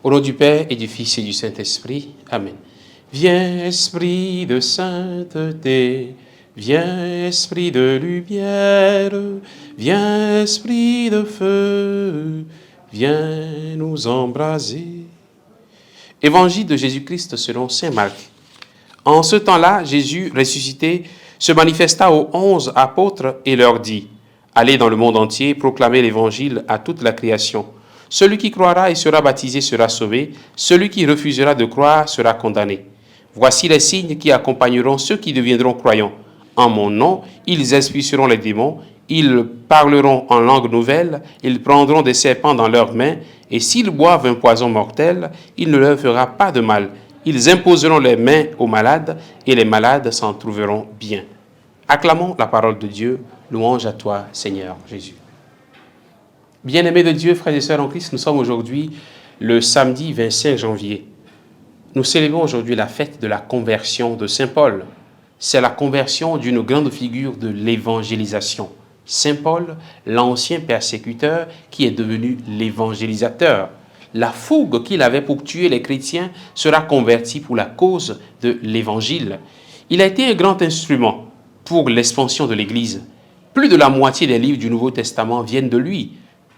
Au nom du Père et du Fils et du Saint-Esprit. Amen. Viens, Esprit de sainteté, viens, Esprit de lumière, viens, Esprit de feu, viens nous embraser. Évangile de Jésus-Christ selon saint Marc. En ce temps-là, Jésus, ressuscité, se manifesta aux 11 apôtres et leur dit, « Allez dans le monde entier, proclamez l'évangile à toute la création. Celui qui croira et sera baptisé sera sauvé, celui qui refusera de croire sera condamné. Voici les signes qui accompagneront ceux qui deviendront croyants. En mon nom, ils expulseront les démons, ils parleront en langue nouvelle, ils prendront des serpents dans leurs mains, et s'ils boivent un poison mortel, il ne leur fera pas de mal. Ils imposeront les mains aux malades, et les malades s'en trouveront bien. » Acclamons la parole de Dieu. Louange à toi, Seigneur Jésus. Bien-aimés de Dieu, frères et sœurs en Christ, nous sommes aujourd'hui le samedi 25 janvier. Nous célébrons aujourd'hui la fête de la conversion de Saint Paul. C'est la conversion d'une grande figure de l'évangélisation. Saint Paul, l'ancien persécuteur qui est devenu l'évangélisateur. La fougue qu'il avait pour tuer les chrétiens sera convertie pour la cause de l'évangile. Il a été un grand instrument pour l'expansion de l'Église. Plus de la moitié des livres du Nouveau Testament viennent de lui.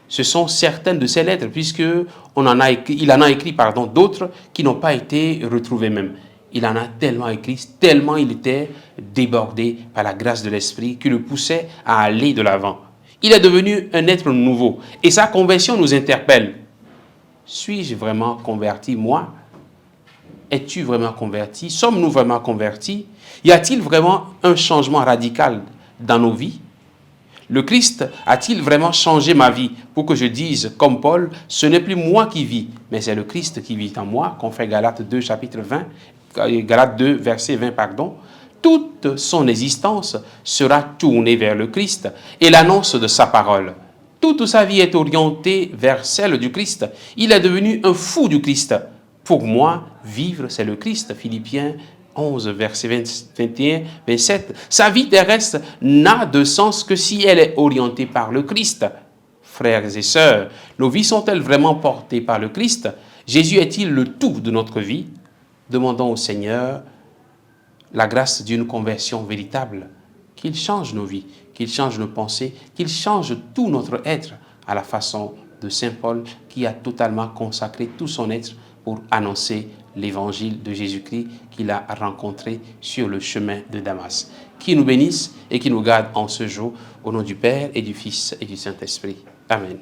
Ce sont certaines de ses lettres, puisqu'il en a écrit d'autres qui n'ont pas été retrouvées même. Il en a tellement écrit, tellement il était débordé par la grâce de l'Esprit qui le poussait à aller de l'avant. Il est devenu un être nouveau et sa conversion nous interpelle. Suis-je vraiment converti, moi? Es-tu vraiment converti? Sommes-nous vraiment convertis? Y a-t-il vraiment un changement radical dans nos vies? Le Christ a-t-il vraiment changé ma vie pour que je dise, comme Paul, ce n'est plus moi qui vis, mais c'est le Christ qui vit en moi, confère Galates 2, chapitre 20, Galates 2, verset 20, pardon. Toute son existence sera tournée vers le Christ et l'annonce de sa parole. Toute sa vie est orientée vers celle du Christ. Il est devenu un fou du Christ. Pour moi, vivre, c'est le Christ. Philippiens 11, verset 21, 27. Sa vie terrestre n'a de sens que si elle est orientée par le Christ. Frères et sœurs, nos vies sont-elles vraiment portées par le Christ? Jésus est-il le tout de notre vie? Demandons au Seigneur la grâce d'une conversion véritable, qu'il change nos vies, qu'il change nos pensées, qu'il change tout notre être à la façon de Saint Paul qui a totalement consacré tout son être pour annoncer l'évangile de Jésus-Christ qu'il a rencontré sur le chemin de Damas. Qui nous bénisse et qui nous garde en ce jour, au nom du Père et du Fils et du Saint-Esprit. Amen.